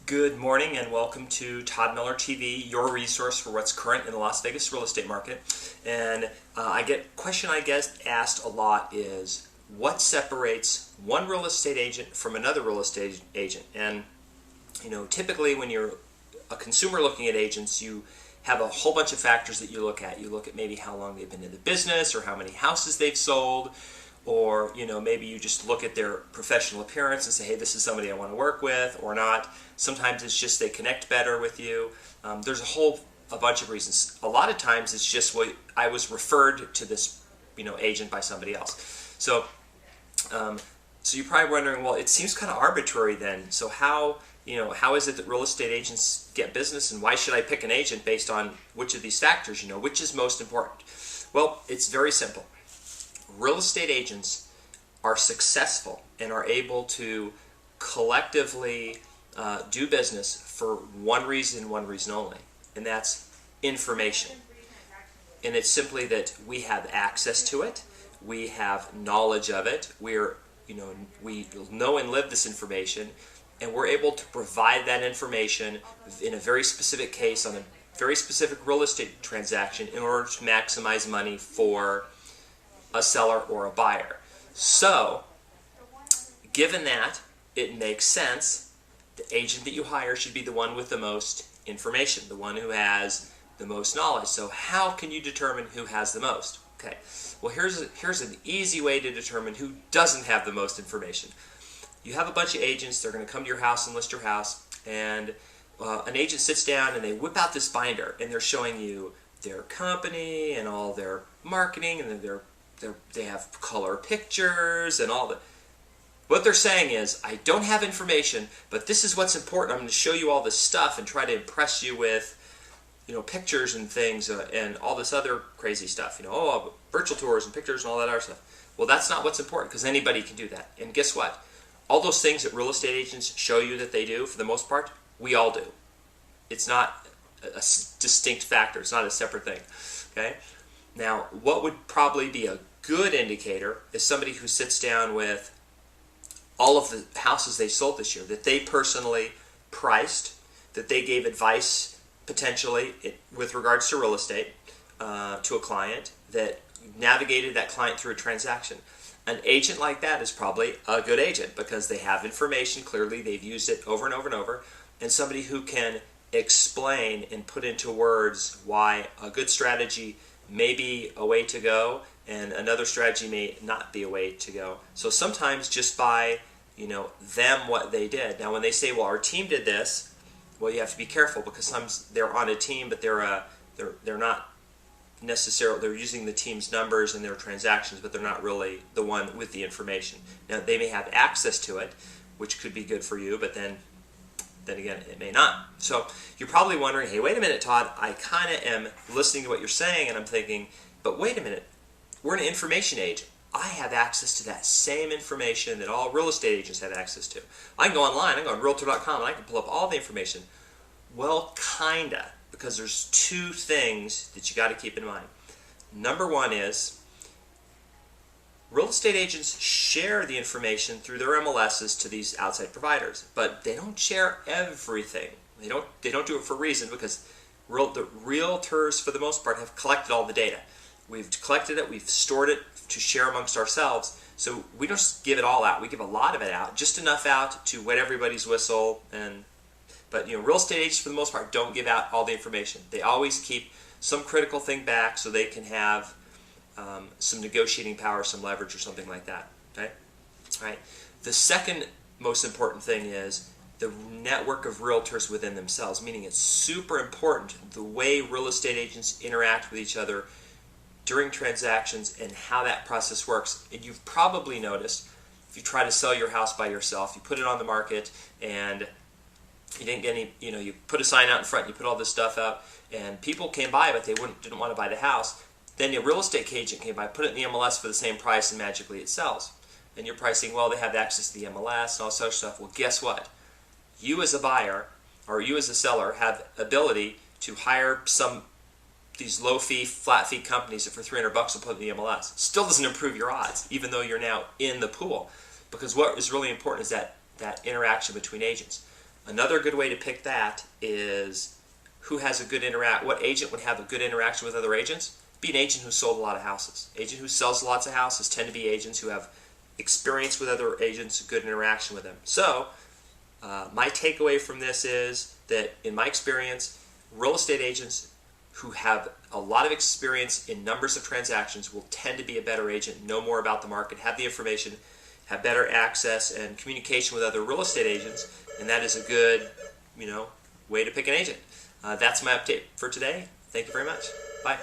Good morning and welcome to Todd Miller TV, your resource for what's current in the Las Vegas real estate market. And question I get asked a lot is, what separates one real estate agent from another real estate agent? And typically when you're a consumer looking at agents, you have a whole bunch of factors that you look at. You look at maybe how long they've been in the business, or how many houses they've sold, or maybe you just look at their professional appearance and say, hey, this is somebody I want to work with or not. Sometimes it's just they connect better with you. There's a bunch of reasons. A lot of times it's just what I was referred to this agent by somebody else. So you're probably wondering, well, it seems kind of arbitrary then. So how is it that real estate agents get business, and why should I pick an agent based on which of these factors? Which is most important? Well, it's very simple. Real estate agents are successful and are able to collectively do business for one reason only, and that's information. And it's simply that we have access to it, we have knowledge of it, we know and live this information, and we're able to provide that information in a very specific case on a very specific real estate transaction in order to maximize money for a seller or a buyer. So, given that, it makes sense the agent that you hire should be the one with the most information, the one who has the most knowledge. So how can you determine who has the most? Okay, well here's an easy way to determine who doesn't have the most information. You have a bunch of agents, they're going to come to your house and list your house, and an agent sits down and they whip out this binder and they're showing you their company and all their marketing, and they have color pictures and all that. What they're saying is, I don't have information, but this is what's important. I'm going to show you all this stuff and try to impress you with, pictures and things and all this other crazy stuff. Virtual tours and pictures and all that other stuff. Well, that's not what's important, because anybody can do that. And guess what? All those things that real estate agents show you that they do, for the most part, we all do. It's not a distinct factor. It's not a separate thing. Okay? Now, what would probably be a good indicator is somebody who sits down with all of the houses they sold this year that they personally priced, that they gave advice potentially with regards to real estate to a client, that navigated that client through a transaction. An agent like that is probably a good agent because they have information, clearly they've used it over and over and over, and somebody who can explain and put into words why a good strategy may be a way to go and another strategy may not be a way to go. So sometimes just by them, what they did. Now when they say, well, our team did this, well, you have to be careful, because sometimes they're on a team but they're not necessarily, they're using the team's numbers and their transactions, but they're not really the one with the information. Now they may have access to it, which could be good for you, but then again, it may not. So you're probably wondering, hey, wait a minute, Todd, I kind of am listening to what you're saying, and I'm thinking, but wait a minute, we're an information age. I have access to that same information that all real estate agents have access to. I can go online, I can go on Realtor.com, and I can pull up all the information. Well, kinda, because there's two things that you got to keep in mind. Number one is, real estate agents share the information through their MLSs to these outside providers, but they don't share everything. They don't do it for a reason, because the realtors, for the most part, have collected all the data. We've collected it, we've stored it to share amongst ourselves, so we don't just give it all out. We give a lot of it out, just enough out to wet everybody's whistle. But real estate agents, for the most part, don't give out all the information. They always keep some critical thing back so they can have some negotiating power, some leverage, or something like that. Okay? All right. The second most important thing is the network of realtors within themselves, meaning it's super important the way real estate agents interact with each other during transactions and how that process works. And you've probably noticed, if you try to sell your house by yourself, you put it on the market and you didn't get any, you put a sign out in front, you put all this stuff out, and people came by, but they didn't want to buy the house. Then your real estate agent came by, put it in the MLS for the same price, and magically it sells. And you're pricing, well, they have access to the MLS and all such stuff. Well, guess what? You as a buyer, or you as a seller, have ability to hire these low-fee, flat-fee companies that for $300 will put in the MLS. Still doesn't improve your odds, even though you're now in the pool. Because what is really important is that interaction between agents. Another good way to pick that is who has a good what agent would have a good interaction with other agents? Be an agent who sold a lot of houses. Agent who sells lots of houses tend to be agents who have experience with other agents, good interaction with them. So my takeaway from this is that in my experience, real estate agents who have a lot of experience in numbers of transactions will tend to be a better agent, know more about the market, have the information, have better access and communication with other real estate agents, and that is a good, way to pick an agent. That's my update for today. Thank you very much. Bye.